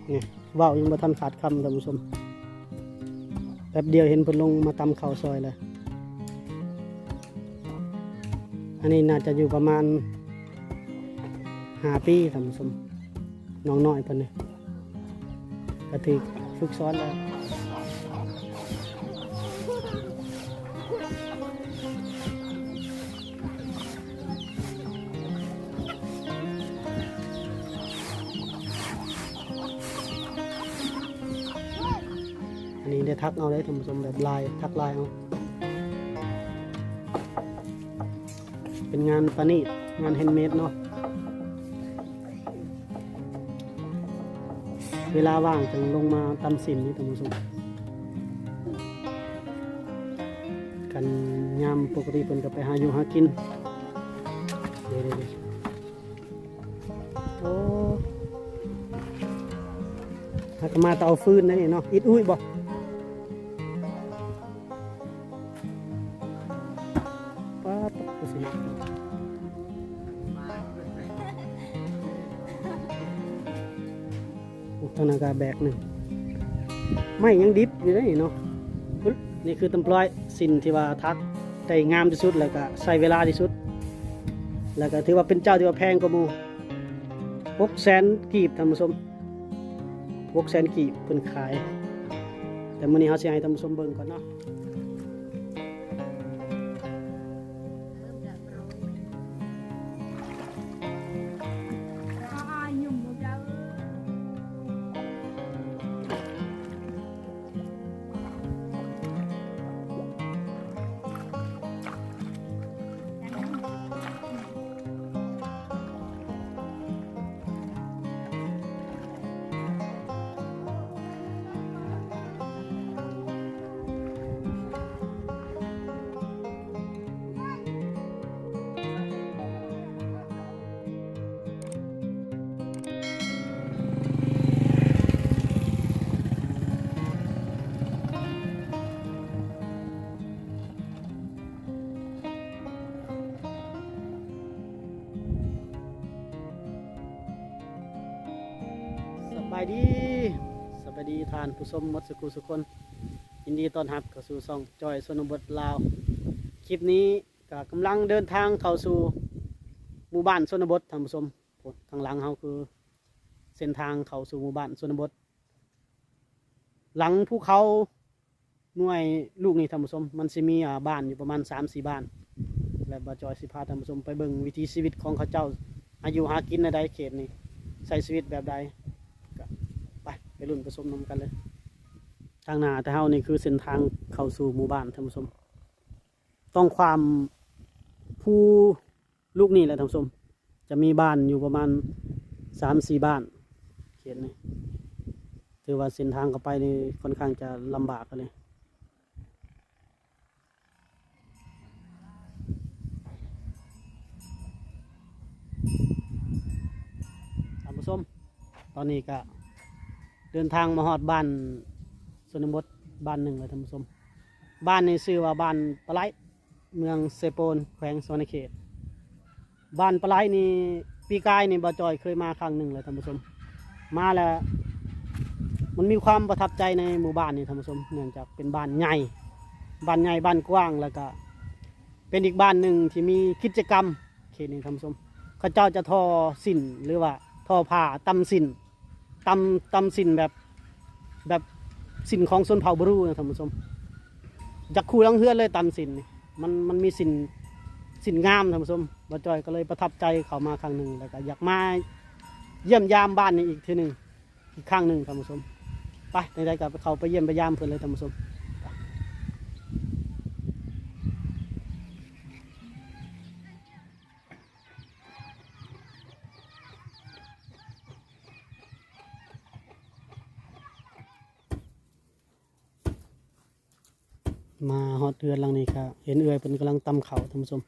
นี่ว่าวยังบ่ทันขาดคำท่านผู้ชมแป๊บเดียวเห็นเพิ่นลงมาตำข้าวซอยเลยอันนี้น่าจะอยู่ประมาณ5 ปีท่านผู้ชมน้องน้อยเพิ่นนี่ก็ถือฝึกสอนแล้วอันนี้ได้ทักเอาได้ท่านผู้ชมแบบลายทักลายเอาเป็นงานประณีตงานแฮนด์เมดเนาะเวลาว่างจึงลงมาตำสินนี่ท่านผู้ชมกันยามปกติเพิ่นก็ไปหาอยู่หากินเดี๋ยวโอ้ถ้าก็มาต่อฟืนนั่นนี่เนาะอิดอุ้ยบ่ป้าตกสิธนากาแบกหนึ่งไม่ยังดิบอยู่เลยเนาะนี่คือตำปลอยสินที่ว่าทักได้งามที่สุดแล้วก็ใช้เวลาที่สุดแล้วก็ถือว่าเป็นเจ้าที่ว่าแพงกว่าหมู่600,000 กีบท่านผู้ชม600,000 กีบเพิ่นขายแต่มื้อนี้เฮาสิให้ท่านผู้ชมเบิ่งก่อนเนาะสบายดีท่านผู้ชมหมดสุขุสุคนยินดีต้อนรับเข้าสู่ช่องจอยชนบทลาวคลิปนี้ก็กำลังเดินทางเข้าสู่หมู่บ้านชนบทท่านผู้ชมทางหลังเขาคือเส้นทางเข้าสู่หมู่บ้านชนบทหลังภูเขาหน่วยลูกนี่ท่านผู้ชมมันจะมีบ้านอยู่ประมาณ 3-4 บ้านและบ่จอยสิพาท่านผู้ชมไปเบิ่งวิถีชีวิตของเขาเจ้าอายุหากินในใดเขตนี้ใช้ชีวิตแบบใดไปรุ่นผสมนำกันเลยทางหน้าแต่เฮานี่คือเส้นทางเข้าสู่หมู่บ้านท่านผู้ชมต้องความผู้ลูกนี่แหละท่านผู้ชมจะมีบ้านอยู่ประมาณ 3-4 บ้านเขตนี้ถือว่าเส้นทางเข้าไปนี่ค่อนข้างจะลำบากกันเลยท่านผู้ชมตอนนี้ก็เดินทางมาฮอดบ้านชนบทบ้านหนึ่งเลยท่านผู้ชมบ้านนี้ชื่อว่าบ้านปลายเมืองเซโปนแขวงสวรรณเขตบ้านปลายนี่ปีกายนี่บ่จอยเคยมาครั้งหนึ่งเลยท่านผู้ชมมาแล้วมันมีความประทับใจในหมู่บ้านนี่ท่านผู้ชมเนื่องจากเป็นบ้านใหญ่บ้านกว้างแล้วก็เป็นอีกบ้านหนึ่งที่มีกิจกรรมเขตนี้ท่านผู้ชมเขาเจ้าจะทอสินหรือว่าทอผ้าตำสินตำสินแบบสินของชนเผ่าบรูนะท่านผู้ชมจากคู่ลังเฮือนเลยตำสินมันมีสินงามท่านผู้ชมบ่จอยก็เลยประทับใจเขามาครั้งหนึ่งแล้วก็อยากมาเยี่ยมยามบ้านนี้อีกทีหนึ่งอีกครั้งหนึ่งท่านผู้ชมไปในๆกับเขาไปเยี่ยมไปยามเพื่อนเลยท่านผู้ชมมาฮอดเรือนหลังนี้ครับเห็นเอื้อยเป็นกำลังตำเขาท่านผู้ชม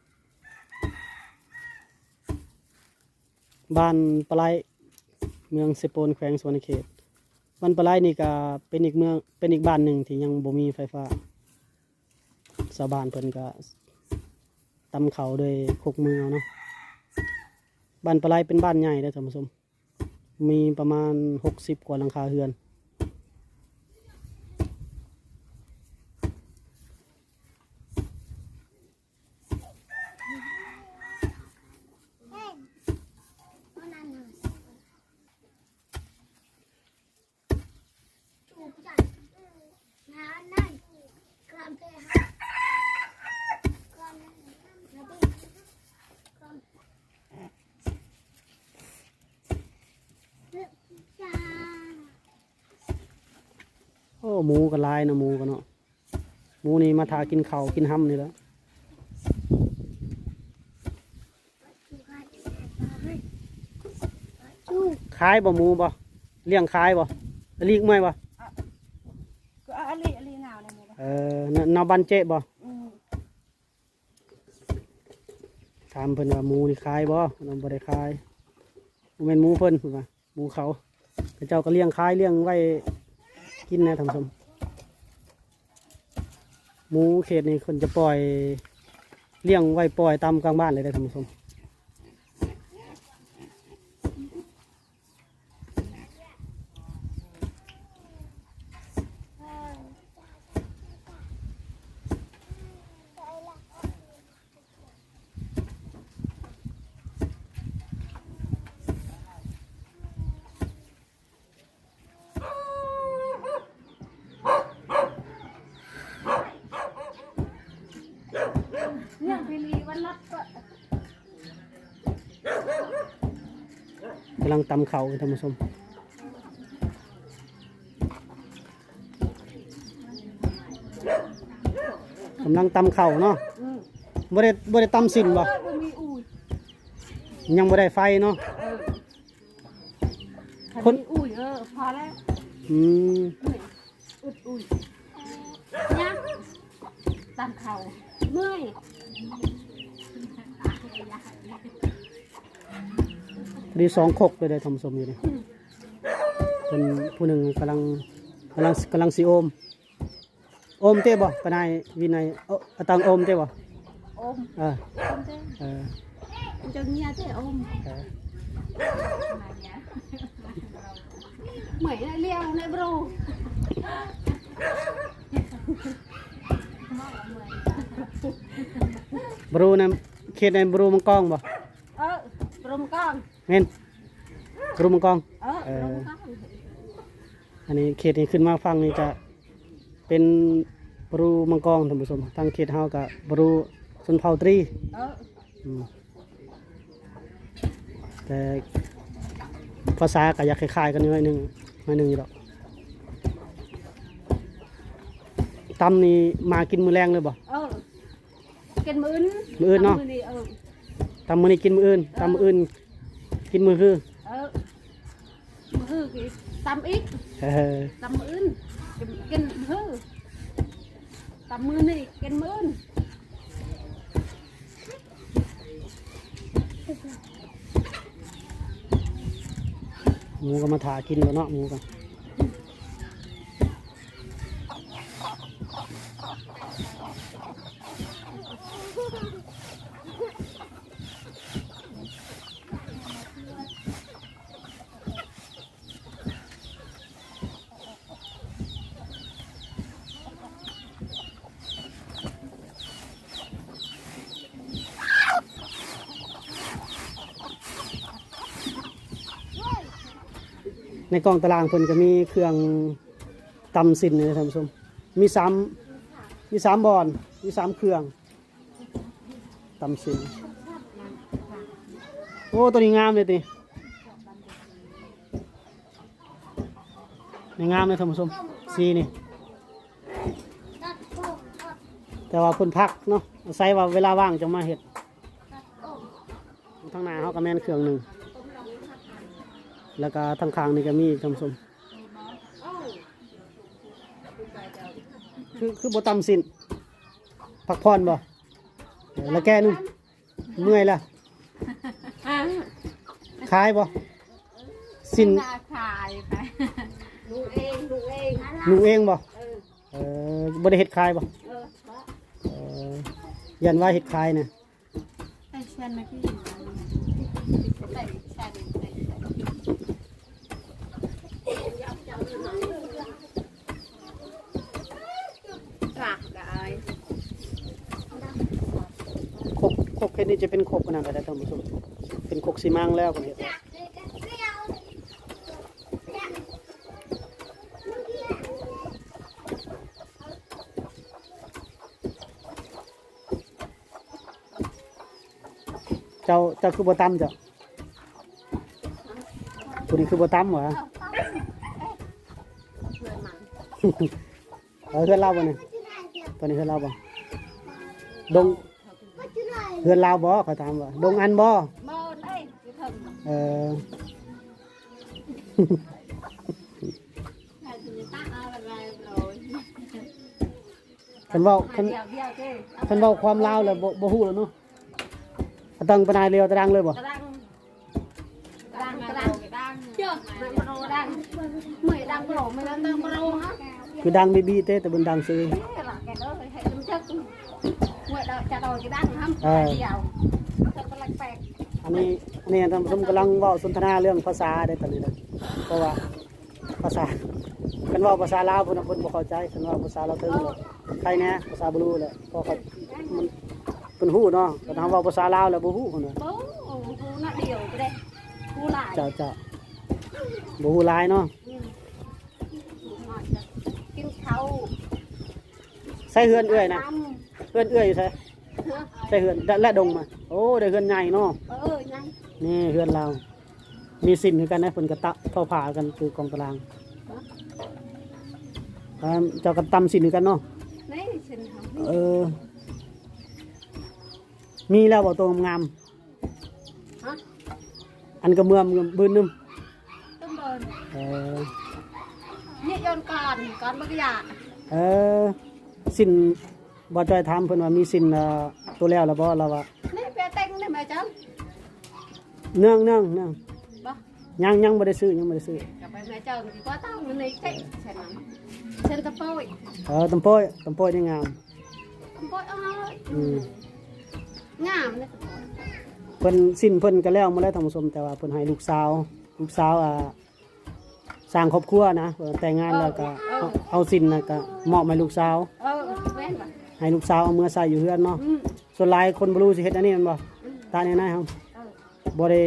บ้านปลายเมืองเซโปนแขวงสวรรณเขตบ้านปลายนี่ก็เป็นอีกบ้านหนึ่งที่ยังบ่มีไฟฟ้าชาวบ้านเพิ่นก็ตำเขาโดยโคกมือเนาะบ้านปลายเป็นบ้านใหญ่เลยท่านผู้ชม มีประมาณ60 กว่าหลังคาเรือนโอ้หมูก็หลายนะหมูก็เนาะหมูนี่มาทากินข้าวกินห้ำนี่แหล้วขายบ่หมูบ่เลี้ยงขายบ่เลี้ยงไม่บ่ก็อะไรหนาวในหมู่บ้าน นาบันเจ๊บ่ถามเพิ่นว่าหมูนี่ขายบ่เราบ่ได้ขายบ่แม่นหมูเพิ่นว่าหมูเขาพระเจ้าก็เลี้ยงขายเลี้ยงไว้กินนะท่านผู้ชมหมูเขตนี้คนจะปล่อยเลี้ยงไว้ปล่อยตามกลางบ้านเลยได้ท่านผู้ชมเนี่ยพี่ลีวันรับก็กำลังตำเข่าท่านผู้ชมกำลังตำเข่าเนาะบ่ได้ตำสินบ่มีอู่ยังบ่ได้ไฟเนาะคนอู่พอแล้วอู่เนี่ยตามเขาเมื่อยดี2 คกเลยได้ท่านผู้ชมอยู่นี่เป็นผู้หนึ่งกำลังสิโอมเต้บ่ปนายวินัยตังโอมเต้บ่อมเต้จะเงียเต้อมเหมือนเลี้ยวในบรูบรูนะเขตในบรูมังกรบ่บรูมังกรแม่นบรูมังกรบรูมังกรอันนี้เขตนี้ขึ้นมาฟังนี่จะเป็นบรูมังกรท่านผู้ชมทางเขตเฮากับบรูชนเผ่าตรีแต่ภาษาก็อยากคล้ายๆกันนิดนึงอยู่ดอกตำนี่มากินมื้อแรงเลยบ่กินมื้อเนาะตำมื้อนี้กินมื้ออื่นตำมื้ออื่นกินมื้อคือมื้อคือตำอีกตำมื้ออื่นกินมื้อตำมื้อนี่กินมื้ออื่นหมูก็มาถากินแล้วเนาะหมูกันในกองตารางคนก็มีเครื่องตำสินเลยท่านผู้ชมมี3บอนมี3เครื่องตำสินโอ้ตัวนี้งามเลยตีนี่งามเลยท่านผู้ชมสีนี่แต่ว่าคนพักเนาะใส่ว่าเวลาว่างจะมาเห็ดทั้งหน้าเขาก็แม่นเครื่องหนึ่งแล้วก็ทางข้างนี่ก็มีท่านผู้ชมคือบ่ตำสินพักผ่อนบ่แล้วแกนุ่มเมื่อยละขายบ่สินขายไปลุงเองบ่บ่ได้เฮ็ดขายบ่ยันว่าเฮ็ดขายน่ะไอ้เชนมาที่ นี่จะเป็นโคกขนาดไหนท่านผู้ชมเป็นโคกซีมังแล้วคนเห็ดเจ้าคือบ่ตำจ้ะตัวนี้คือบ่ตำเหรอ เลยมัน เฮือนเล่าบ่เนี่ยตัวนี้เฮือนเล่าบ่ดงเฮือนเล่าบ่เขาถามว่าดงอันบ่ บ่ได้ที่ถึง เออ ถ้าจะตั้งเอาอะไรเลย คันเว้าคัน เดียวเดียวเจ้ คันเว้าความลาวแล้วบ่ฮู้แล้วเนาะตั้งปนายเรียวตะดังเลยบ่ กระดังเยอะมันมาโรดังไม่ดังโรไม่ดังมาโรฮะ คือดังบีเต้แต่บนดังซื้อ นี่หลักแกเด้อให้มันจักเมื่อเราจะโดนกระดังทำเดียวจะเป็นแปลก อันนี้ท่านผู้ชมกำลังเว้าสนทนาเรื่องภาษาได้ตอนนี้นะเพราะว่าภาษาคันเว้าภาษาลาวเพิ่นบ่เข้าใจคันเว้าภาษาลาวถึงใครแน่ภาษาบ่รู้แหละเพราะเขามันเพิ่นฮู้เนาะแต่ถ้าเว้าภาษาลาวแล้วบ่ฮู้เพิ่นน่ะ โอ้โหน่าเดียวไปเลยผู้หลาย เจ้าบ่ฮู้หลายเนาะ กินเขา ใส่เฮือนเอื้อยนะเฮือนเอื้อยอยู่ไสใส่เฮือนและดงมาโอ้ได้เฮือนใหญ่เนาะ ยัง นี่เฮือนเรามีสินคือกันนะเพิ่นก็ตะเท่าผ่ากันคือกองตารางเจ้าก็ตำสินคือกันเนาะ นี่ฉันท เออ มีแล้วบ่ตัวงาม ำฮะ ๆอันก็เมื่อมบืนนึม ต้องเดิน เออ เนี่ยย้อนก่อนบางอย่าง เออสินบ่จอยถามเพิ่นว่ามีสินตัวแล้วบ่เราว่า นี่เปียเต็งนี่แม่จัง เนื่องบ่ยังบ่ได้ซื้อยังบ่ได้ซื้อ กับไปแม่จังดีกว่าตั้งมันในเจ๊ใช่ไหมฉันตะโป้ย ตำโป้ยนี่งาม ตะโป้ยงามเนี่ย เพิ่นสิ้นเพิ่นก็แล้วมาแล้วท่านผู้ชมแต่ว่าเพิ่นให้ลูกสาวสร้างครอบครัวนะเพิ่นแต่งงานแล้วก็เอาสิ้นน่ะก็มอบให้ลูกสาว แม่นบ่ ให้ลูกสาวเอามือใส่อยู่เฮือนเนาะส่วนหลายคนบ่รู้สิเฮ็ดอันนี้แม่นบ่ตาแน่ๆครับบ่ได้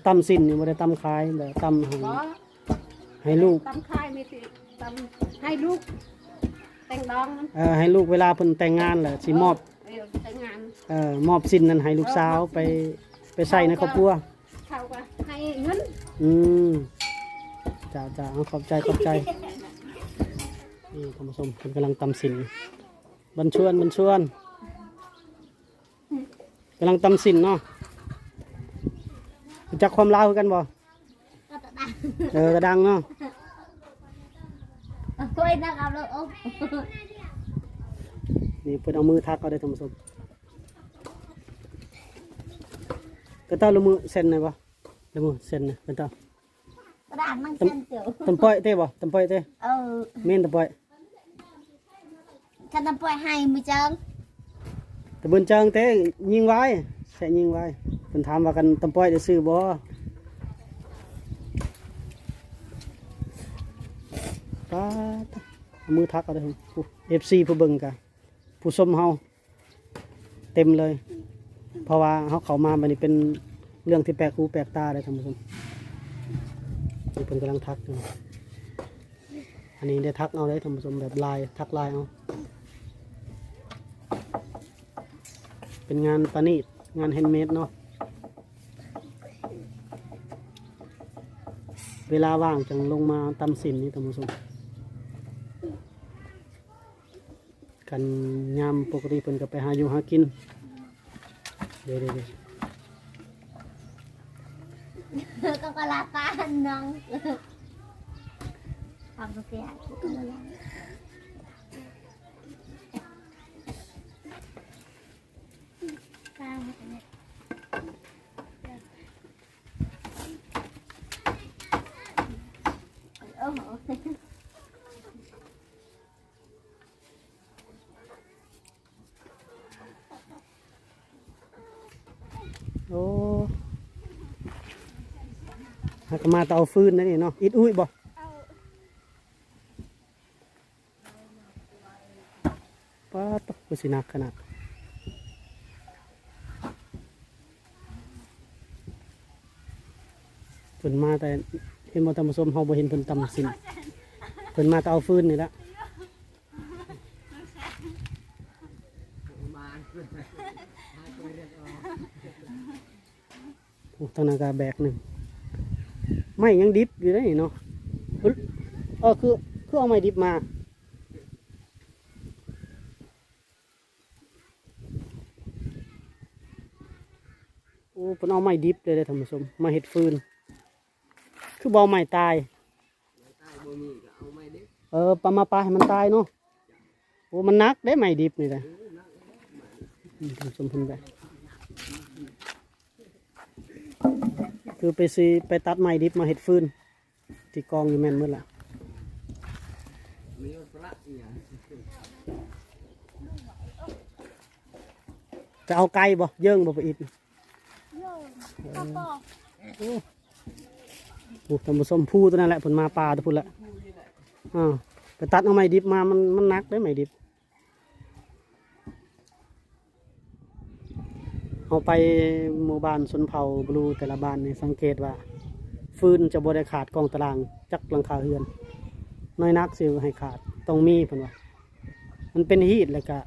ตำสิ้นนี่บ่ได้ตำขายแบบตำให้ลูก ตำคายมีสิตำให้ลูกแต่งดอง ให้ลูกเวลาเพิ่นแต่งงานแหละสิมอบ แต่งงาน มอบสิ้นนั้นให้ลูกสาวไปใส่ในครอบครัว เขาก็ให้เงิน อืมจ้าเอาขอบใจนี่ท่านผู้ชมเพิ่นกำลังตำสินบันชวนกำลังตำสินเนาะรู้จักความลาวคือกันบ่กระดังเนาะ tôi đangเอาเลยôm นี่เพิ่นเอามือทักเอาได้ท่านผู้ชมก็ต้าละมือเส้นได้บ่ละมือเส้นน่ะเป็นต้า đàn mang chân tiểu ตำป้อยเต้บ่ตำป้อยเต้เม่นตำป้อย chân tao bôi hai mươi chân ตะเบิ่นจังเต้ยิงไว้แส่ยิงไว้เพิ่นถามว่ากันตำป้อยได้ซื้อบ่ป้าดเอามือทักเอาได้ผู้ FC ผู้เบิ่งกะผู้ชมเฮาเต็มเลย เพราะว่าเขาเข้ามาบัดนี้เป็นเรื่องที่แปลกหูแปลกตาเลยท่านผู้ชมนี่เพิ่นกำลังทักอยู่อันนี้ได้ทักเอาได้ท่านผู้ชมแบบลายทักลายเอาเป็นงานประณีตงานแฮนด์เมดเนาะเวลาว่างจังลงมาตำสินนี่ท่านผู้ชมกันยามปกติเพิ่นก็ไปหาอยู่หากินเดี๋ยว con có lá pa nông không có kiaโอ้หากมาต่อฟืนนั่นนี่เนาะอิดอุ้ยบ่ป้าตกสิหนักขนาด พิ่นมาแต่เห็นบ่ท่านผู้ชมเฮาบ่เห็นเพิ่นตำสินเพิ่นมาแต่เอาฟืนนี่ละโอ้ตอนนั้นก็แบกหนึ่งไม่ยังดิบอยู่ได้เนาะคือเอาไม้ดิบมาโอ้เพิ่นเอาไม้ดิบเลยเด้อท่านผู้ชมมาเฮ็ดฟืนคือบ่เอาไม้ตายปามาปลาให้มันตายเนาะโอ้มันหนักได้ไม้ดิบนี่แหละท่านผู้ชมเพิ่นไปคือไปตัดไม้ดิบมาเฮ็ดฟืนที่กองอยู่แม่นหมดล่ะจะเอาไก่บ่เยิ่งบ่ไปอีกโอ้ท่านผู้ชมพูตัวนั้นแหละผลมาปลาตัวพุ่นละไปตัดเอาไม้ดิบมามันนักได้ไม้ดิบเอาไปหมู่บ้านชนเผ่าบลูแต่ละบ้านนี่สังเกตว่าฟืนจะบ่ได้ขาดกองตารางจักหลังคาเรือนน้อยนักสิให้ขาดต้องมีเพิ่นว่ามันเป็นฮีทเลยกะ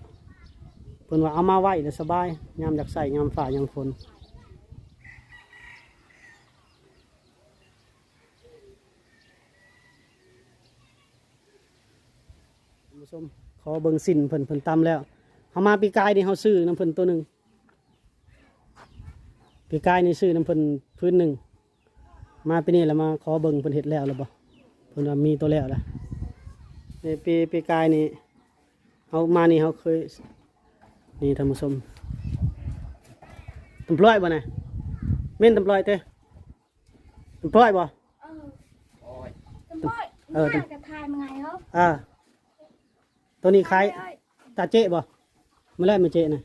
เพิ่นว่าเอามาไว้แล้วสบายยามอยากใส่ยามฝ่ายามฝนท่านผู้ชมขอเบิ่งสินเพิ่นตำแล้วเฮามาปีกายนี่เฮาซื้อน้ำเพิ่นตัวหนึ่งปีกายนี่ซื้อน้ำเพิ่นพื้นหนึ่งมาปีนี้แล้วมาขอเบิ่งเพิ่นเฮ็ดแล้วหรือบ่เพิ่นว่ามีตัวแล้วล่ะในปีกายนี่เฮามานี่เฮาเคยนี่ท่านผู้ชมตำปล่อยบ่น่ะแม่นตำปล่อยเต้ตำปล่อยบ่ตำปล่อยน่าจะทายมันไงครับตัวนี้คล้ายตาเจ๊บ่มาแล้วมาเจ๊น่ะ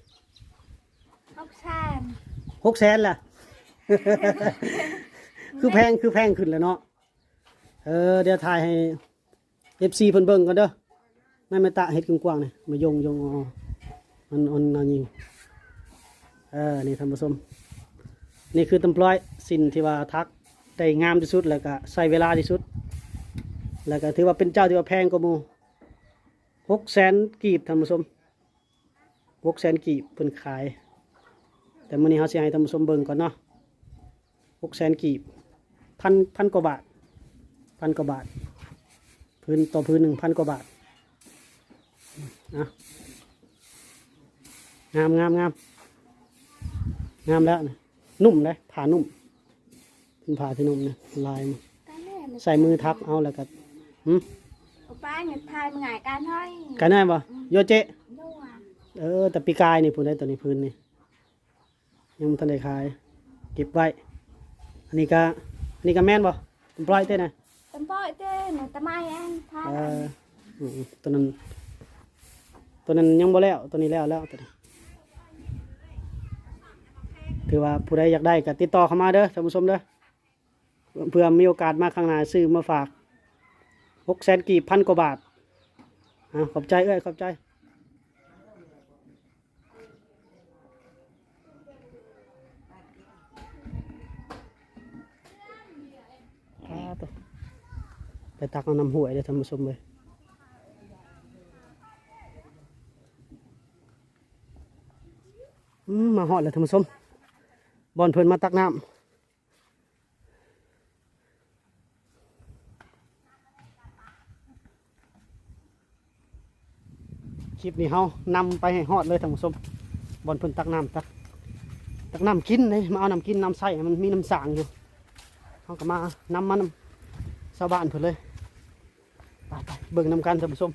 600,000ล่ะ คือแพงขึ้นแล้วเนาะเดี๋ยวถ่ายให้ FC เพิ่นเบิ่งก่อนเด้อนั่นแม่ตะเฮ็ดกว้างๆนี่มายงมันยิงนี่ท่านผู้ชมนี่คือตำปล่อยสินที่ว่าทักได้งามที่สุดแล้วก็ใช้เวลาที่สุดแล้วก็ถือว่าเป็นเจ้าที่ว่าแพงกว่าหมู่600,000 กีบท่านผู้ชม600,000 กีบเพิ่นขายแต่มื้อนี้เฮาสิให้ท่านผู้ชมเบิ่งก่อนเนาะ600,000 กีบพันกว่าบาทพื้นต่อพื้น1,000 กว่าบาทนะงามแล้วนะนุ่มเลยผ่านุ่มเป็นผ่าที่นุ่มนะลายมันใส่มือทับเอาแล้วก็ป้าเนี่ยทายมันไงกันให้กันได้ปะโยเจแต่ปีกายนี่พูดได้ตัวนี้พื้นนี่ยังไม่ทันได้ขายเก็บไว้อันนี้ก็แม่นปะเป็นปล่อยเต้นะเป็นปล่อยเต้หนูตะไม้เองทายตัวนั้นยังบ่แล้วตัวนี้แล้วตัวนี้ถือว่าผู้ใดอยากได้ก็ติดต่อเข้ามาเด้อท่านผู้ชมเด้อเพื่อมีโอกาสมาข้างหน้าซื้อมาฝาก600,000 กีบ1,000 กว่าบาทขอบใจขอบใจไปตักเอาน้ำห่วยเลยท่านผู้ชมเลยมาหอดเลยท่านผู้ชมบอลเพิ่นมาตักน้ำคลิปนี้เฮานำไปให้หอดเลยท่านผู้ชมบอลเพิ่นตักน้ำตักน้ำกินเลยมาเอาน้ำกินน้ำใส่มันมีน้ำสางอยู่เฮาก็มานำชาวบ้านเพิ่นเลยไปเบิ่งนำกันท่านผู้ชม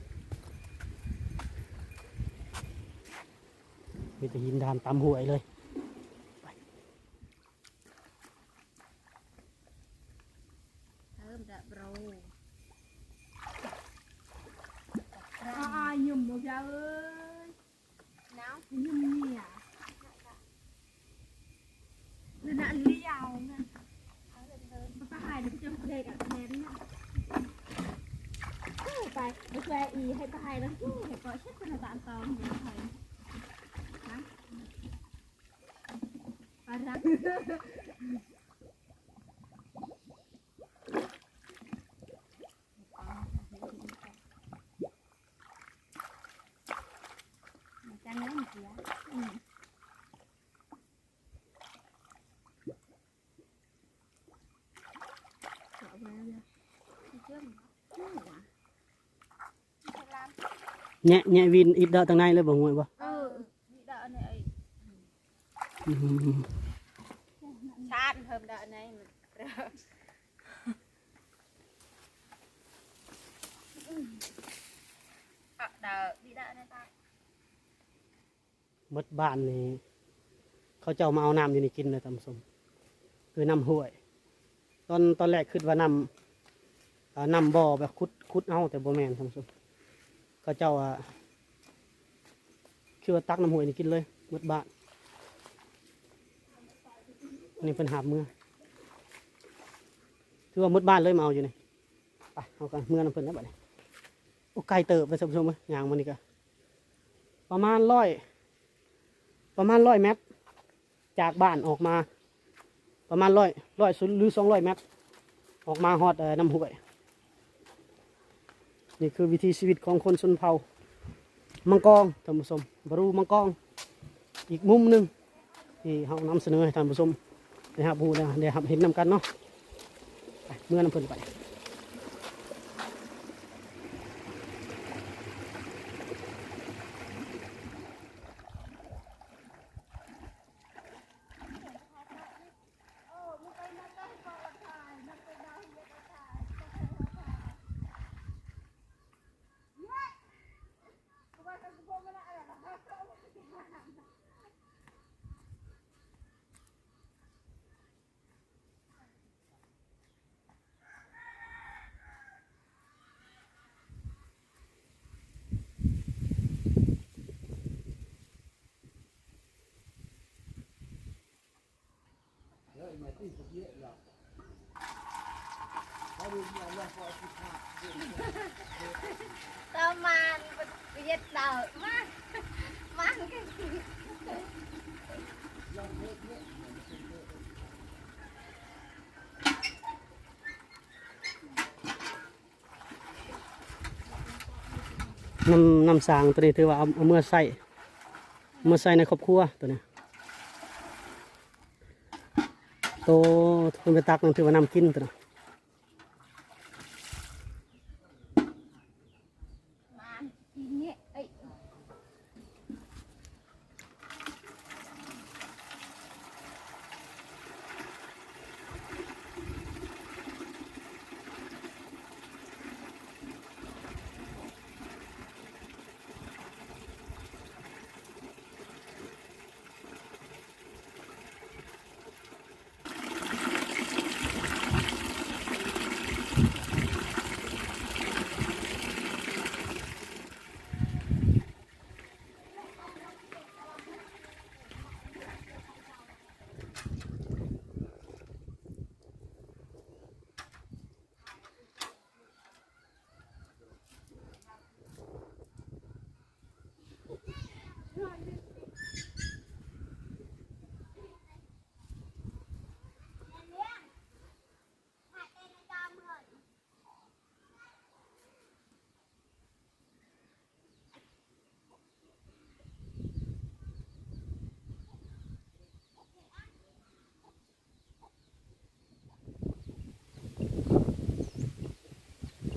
มีแต่หินดานตามห่วยเลยยุ่มหมดเลยน้ำยุ่มเนี่ยคือน่ะเลี้ยวนะป้าหายเดี๋ยวจะเด็กอ่ะแม่นี่ไปแช่อีให้ป้าหายแล้วให้ก่อเช็ดเป็นตาตองเดี๋ยวใครนะปลารัก แnhẹ vin ít đỡ tầng nàyเลยบ่งวยบ่ đi đợi này อืม sát hôm đợi này đợi đi đợi này ta หมดบ้านนี่เขาเจ้ามาเอาน้ำอยู่นี่กินเลยท่านผู้ชมคือน้ำห้วย ตอนแรกคิดว่าน้ำบ่อแบบขุดเอาแต่บ่แม่นท่านผู้ชมเขาเจ้าคือว่าตักน้ำห้วยนี่กินเลยหมดบ้านอันนี้เพิ่นหาบเมื่อคือว่าหมดบ้านเลยมาเอาอยู่นี่ไปเอากันเมื่อน้ำเพิ่นแล้วบัดนี้โอ้ไกลเติบไปท่านผู้ชมเอ้ยย่างมันนี่ก็ประมาณ100เมตรจากบ้านออกมาประมาณ100หรือ200 เมตรออกมาฮอดน้ำห้วยนี่คือวิถีชีวิตของคนชนเผ่ามังกรท่านผู้ชมบรูมังกรอีกมุมหนึ่งที่เรานำเสนอให้ท่านผู้ชมได้รับรู้ได้รับเห็นนำกันเนาะไปเมื่อนำเพิ่นไปtao man biết đợi man man cái gì น้ำสางตัวนี้ถือว่าเอาเมื่อใส่ในครอบครัวตัวนี้โตคนไปตักนั่นถือว่าน้ำกินตัวนี้ man gì nhẹ ấy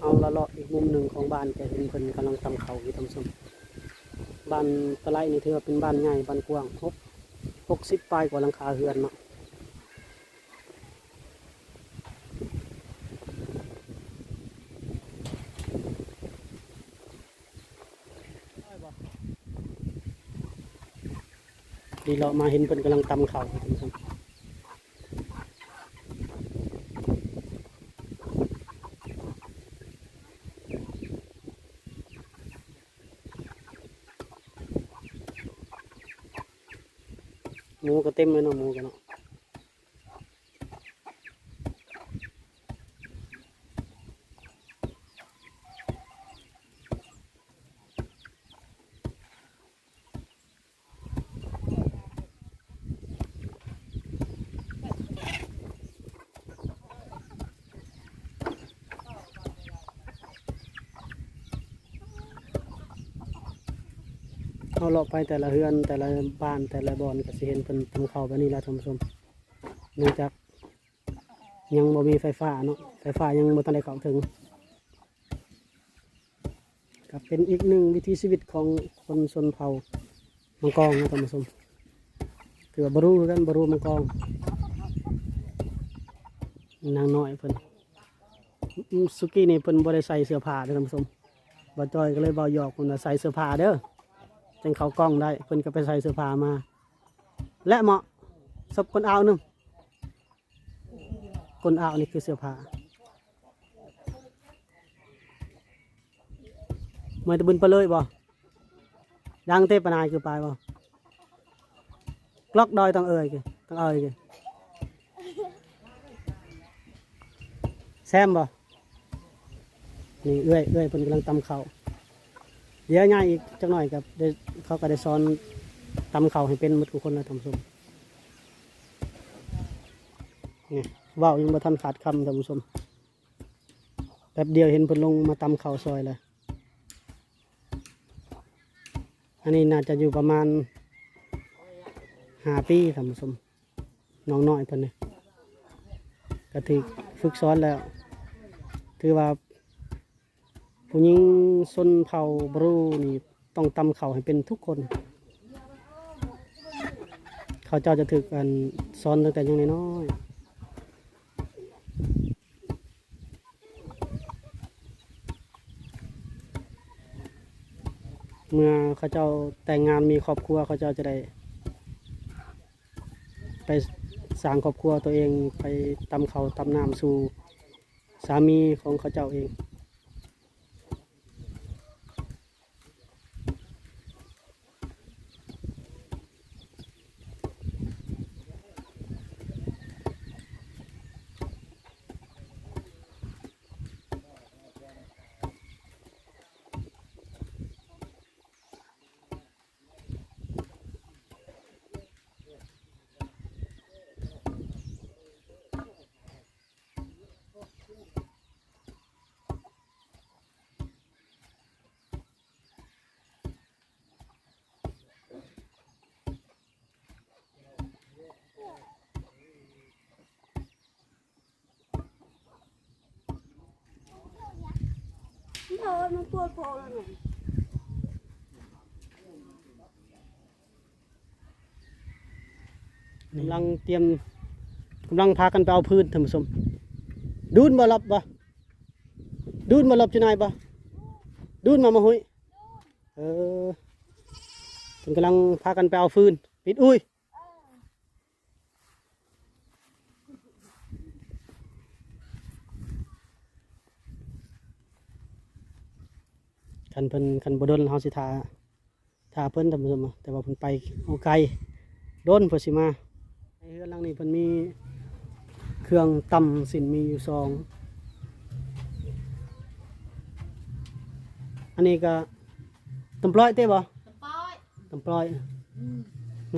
เอาละเลาะอีกมุมหนึ่งของบ้านจะเห็นเพิ่นกำลังทำเขาอยู่ทำส้มบ้านตะไลนี่ถือว่าเป็นบ้านใหญ่บ้านกว้าง60 ปลายกว่าหลังคาเรือนเนาะดีเลาะมาเห็นเพิ่นกำลังตำเขาอยู่ทำส้มหมูก็เต็มเลยเนาะหมูกันเนาะเอาเลาะไปแต่ละเรือนแต่ละบ้านแต่ละบ่อนก็สิเห็นเพิ่นทำเขาแบบนี้แหละท่านผู้ชมเนื่องจากยังบ่มีไฟฟ้าเนาะไฟฟ้ายังบ่ทันได้เข้าถึง ก็เป็นอีกหนึ่งวิถีชีวิตของคนชนเผ่ามังกรนะท่านผู้ชมถือว่าบรูกันบรูมังกรนางน้อยเพิ่นสุกี้นี่เพิ่นบ่ได้ใส่เสื้อผ้าเด้อท่านผู้ชมบ่จอยก็เลยบ่หยอกเพิ่นว่าใส่เสื้อผ้าเด้อจังเข้ากล้องได้เพิ่นก็ไปใส่เสื้อผ้ามา และเหมาะสบคนอ่าวนึงคนอ่าวนี่คือเสื้อผ้าไม่ตะบึนไปเลยบ่ดังเทปนายคือไปบ่กล็อกดอยต้องเอ่ยกี่ต้องเอ่ยกี่แซมบ่นี่เอื้อยเพิ่นกำลังตำข้าวเดี๋ยวง่ายอีกจักหน่อยกับเขาก็ได้สอนตำข้าวให้เป็นหมดทุกคนแล้วทำสมนี่ว่าวยังบ่ทันขาดคำท่านผู้ชมแป๊บเดียวเห็นเพิ่นลงมาตำข้าวซอยเลยอันนี้น่าจะอยู่ประมาณ5 ปีท่านผู้ชมน้องน้อยเพิ่นนี่ก็ถือฝึกสอนแล้วถือว่าผู้หญิงชนเผ่าบรูนี่ต้องตำข้าวให้เป็นทุกคนเขาเจ้าจะถือกันสอนตั้งแต่ยังน้อยเมื่อเขาเจ้าแต่งงานมีครอบครัวเขาเจ้าจะได้ไปสร้างครอบครัวตัวเองไปตำเขาวตำน้ำสู่สามีของเขาเจ้าเองมันปวดโผล่แล้วไง กำลังเตรียมกำลังพากันไปเอาพื้นท่านผู้ชมดูนมารับบ่ดูนมารับจุนายบ่ดูนมาหุยเออผมกำลังพากันไปเอาฟืนปิดอุ้ยคันบ่ดนเฮาสิท่าเพิ่นท่านผู้ชมแต่ว่าเพิ่นไปเอาไกลโดนเพิ่นสิมาในเรือนหลังนี้เพิ่นมีเครื่องตำสินมีอยู่2อันนี้ก็ตำปล่อยเต้บ่ตำปล่อย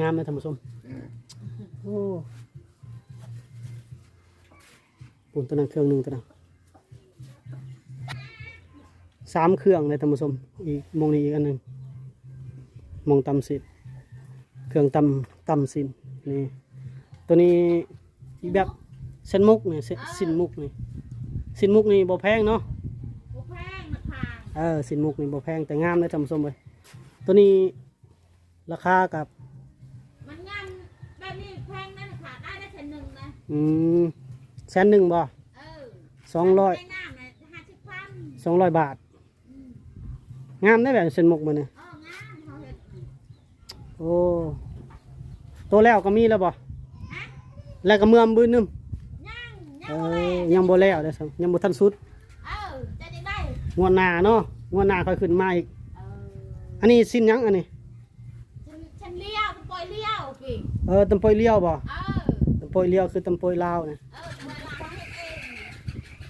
งามเลยท่านผู้ชมโอ้ปุ่นตัวนั้นเครื่องหนึงตัวนั้น3 เครื่องเลยท่านผู้ชมอีกมองนี้อีกอันหนึ่งมองตำสินเครื่องตำสินนี่ตัวนี้อีกแบบเส้นมุกนี่สินมุกนี่สินมุกนี่บ่แพงเนาะบ่แพงราคาสินมุกนี่บ่แพงแต่งามเลยท่านผู้ชมเลยตัวนี้ราคากับมันงามแบบนี้แพงนั่นค่ะได้100,000นะ100,000บ่200 200 บาทงามได้แบบเส้นมุกมันเนี่ยงามเขาเฮ็ดโอ้ตัวแล้วก็มีแล้วบ่แล้วก็เมื่อมบื้อนึงยังบ่แล้วเด้อยังบ่ทันสุดจะได้งวดหน้าเนาะงวดหน้าค่อยขึ้นมาอีกอันนี้สิ้นยังอันนี้ฉันเลี้ยวตำปอยเลี้ยวพี่ตำปอยเลี้ยวบ่ตำปอยเลี้ยวคือตำปอยลาวนะ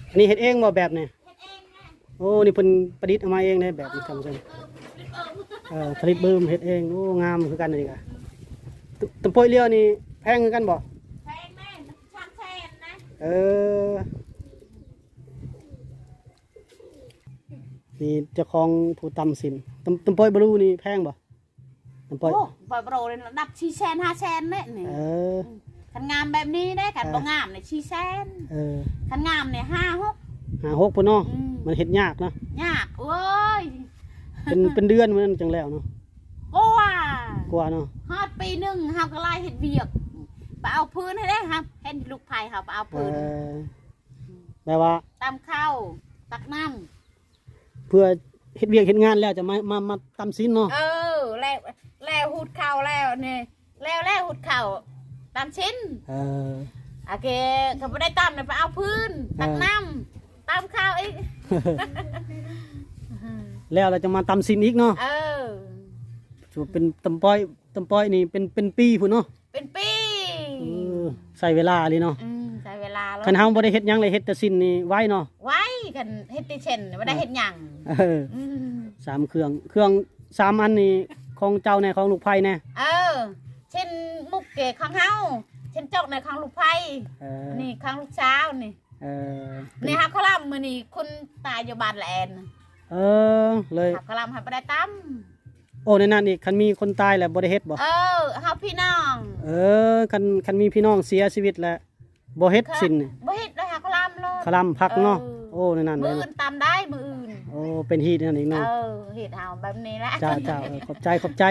อันนี้เฮ็ดเองบ่แบบนี้โอ้นี่เพิ่นประดิษฐ์ออกมาเองได้แบบนี้ท่านผู้ชมผลิตเบิ่มเฮ็ดเองโอ้งามคือกันนี่ก็ตำปอยเลี้ยวนี่แพงคือกันบ่แพงแม่300,000นะนี่เจ้าของผู้ตำสินตำปอยบรูนี่แพงบ่ตำปอยปอยบรูนี่ระดับ400,000 500,000เนี่ยนี่คันงามแบบนี้ได้คันบ่งามเนี่ย400,000คันงามเนี่ย5-6 พุ่นเนาะมันเฮ็ดยากนะยากโอ้ย เป็นเดือนเหมือนจังแล้วเนาะ กว่าเนาะ ฮอดปีหนึงเฮาก็ไล่เฮ็ดเวียกไปเอาพื้นให้ได้ครับเห็นลูกไผ่เขาไปเอาพื้น แปลว่า ตำข้าวตักน้ำ เพื่อเฮ็ดเวียกเฮ็ดงานแล้วจะมาตำศีลเนาะ แล้วหูดข้าวแล้วนี่แล้วหูดข้าวตำชิ้นโอเคเขาไม่ได้ตำเลยไปเอาพื้นตักน้ำตำข้าวอีก แล้วเราจะมาตำศีลอีกเนาะถือเป็นตำป้อยนี่เป็นปีพุ่นเนาะ เป็นปี ใส่เวลาเลยเนาะ ใช้เวลาแล้ว คันเฮาบ่ได้เฮ็ดหยังเลยเฮ็ดแต่ศีลนี่ไว้เนาะ ไว้กันเฮ็ดติเช่นไม่ได้เฮ็ดหยัง สามเครื่อง3อันนี่ของเจ้าแน่ของลูกไผ่แน่ เช่นมุกเกะของเฮาเช่นจอกในของลูกไผ่นี่ของลูกสาวนี่นี่ฮักขลัมมื้อนี้คุณตายอยู่บ้านแลนเลยฮักขลัมให้บ่ได้ตำ โอ้ในนั้นอีกคันมีคนตายแล้วบ่ได้เฮ็ดบ่ เฮาพี่น้องคันมีพี่น้องเสียชีวิตแล้วบ่เฮ็ดศีลนี่ บ่เฮ็ดได้ฮักขลัมโลดคลำพักเนาะโอ้ในนั้น มื้ออื่นตำได้มื้ออื่นโอ้เป็นฮีตนั่นอีกเนาะเฮ็ดเฮาแบบนี้แหละจ้าขอบใจ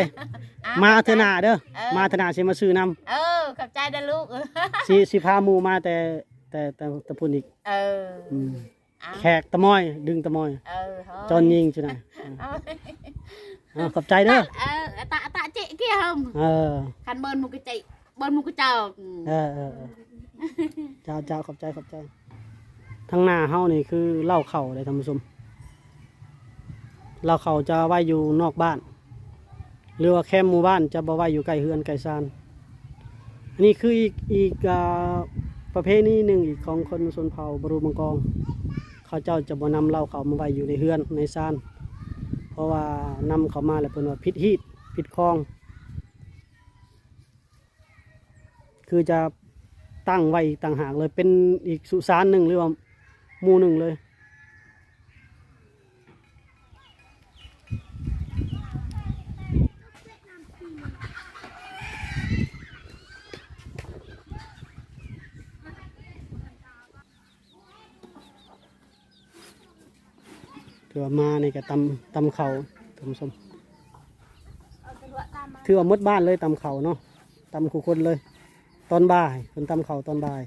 มาเถอะหน้าเด้อมาเถอะหน้าสิมาซื้อนำขอบใจเด้อลูกสิพาหมู่มาแต่พุ่นอีกแขกตะมอยดึงตะมอยจอนยิงจังได๋ขอบใจเด้อตะจิเกี้ยหมคันเบิ่นมุกจิเบิ่นมุกเจ้าเจ้าขอบใจทางหน้าเฮานี่คือเหล้าเข้าเลยท่านผู้ชมเหล้าเข้าจะไว้อยู่นอกบ้านหรือว่าแคมป์หมู่บ้านจะบ่ไว้อยู่ใกล้เฮือนใกล้ศาลอันนี้คืออีกประเภทนี้หนึ่งอีกของคนชนเผ่าบรูมังกรเขาเจ้าจะบ่นำเหล้าเข้ามาไว้อยู่ในเฮือนในศาลเพราะว่านำเข้ามาแล้วเพิ่นว่าผิดฮีตผิดคลองคือจะตั้งไว้อีกต่างหากเลยเป็นอีกสุสานหนึ่งหรือว่าหมู่หนึ่งเลยถือว่ามาในกับตำเขาท่านผู้ชมถือว่ามดบ้านเลยตำเขาเนาะตำคู่คนเลยตอนบ่ายคนตำเขาตอนบ่าย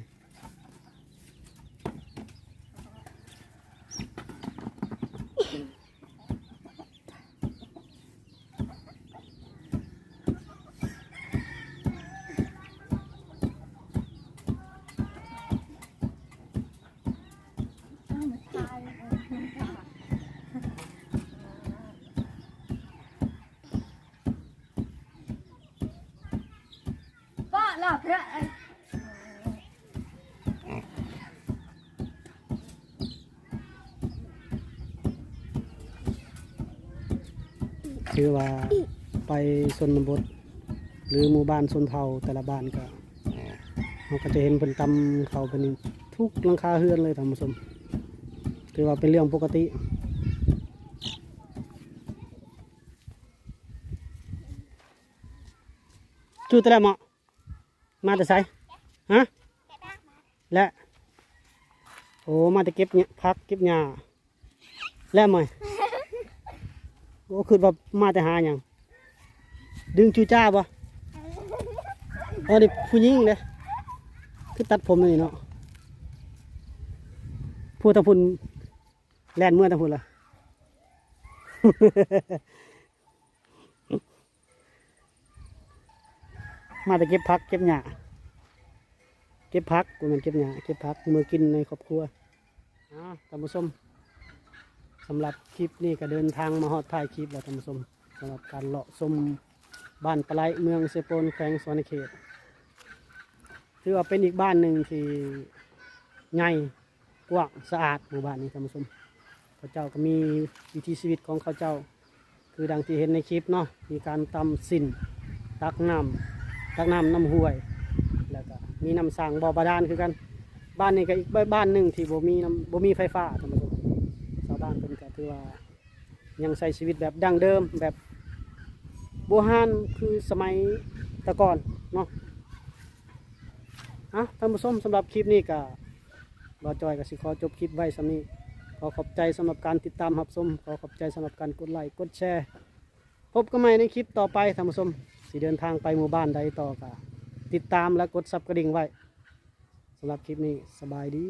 คือว่าไปชนบทหรือหมู่บ้านชนเผ่าแต่ละบ้านก็เราก็จะเห็นเป็นตำเขาเป็นทุกหลังคาเฮือนเลยท่านผู้ชมถือว่าเป็นเรื่องปกติจูแต่ละเหมาะมาแต่ไสฮะและโอ้มาแต่เก็บเนี่ยพักเก็บหญ้าและมั้ยโอ้คือว่ามาแต่หาอย่างดึงจูจ้าบ่นี่ผู้หญิงเด้คือตัดผมนี่เนาะพูดตะพุ่นแล่นเมื่อตะพุ่นล่ะ มาแต่เก็บผักเก็บหญ้าเก็บผักกูมันเก็บหญ้าเก็บผักมือกินในครอบครัวท่านผู้ชมสำหรับคลิปนี้ก็เดินทางมาฮอดท้ายคลิปแล้วท่านผู้ชมสำหรับการเลาะชมบ้านปลายเมืองเซโปนแขวงสวรรณเขตถือว่าเป็นอีกบ้านหนึ่งที่ใหญ่กว้างสะอาดหมู่บ้านนี้ท่านผู้ชมเขาเจ้าก็มีวิถีชีวิตของเขาเจ้าคือดังที่เห็นในคลิปเนาะมีการตำสินตักน้ำห้วยแล้วก็มีน้ำสร้างบ่อบาดาลคือกันบ้านนี้ก็อีกบ้านหนึ่งที่บ่มีไฟฟ้าท่านผู้ชมชาวบ้านเพิ่นก็ถือว่ายังใช้ชีวิตแบบดั้งเดิมแบบโบราณคือสมัยแต่ก่อนเนาะท่านผู้ชมสำหรับคลิปนี้ก็บ่จอยก็สิขอจบคลิปไว้สำนี้ ขอขอบใจสำหรับการติดตามรับชมขอขอบใจสำหรับการกดไลค์กดแชร์พบกันใหม่ในคลิปต่อไปท่านผู้ชมสิเดินทางไปหมู่บ้านใดต่อก็ติดตามและกดซับกระดิ่งไว้สำหรับคลิปนี้สบายดี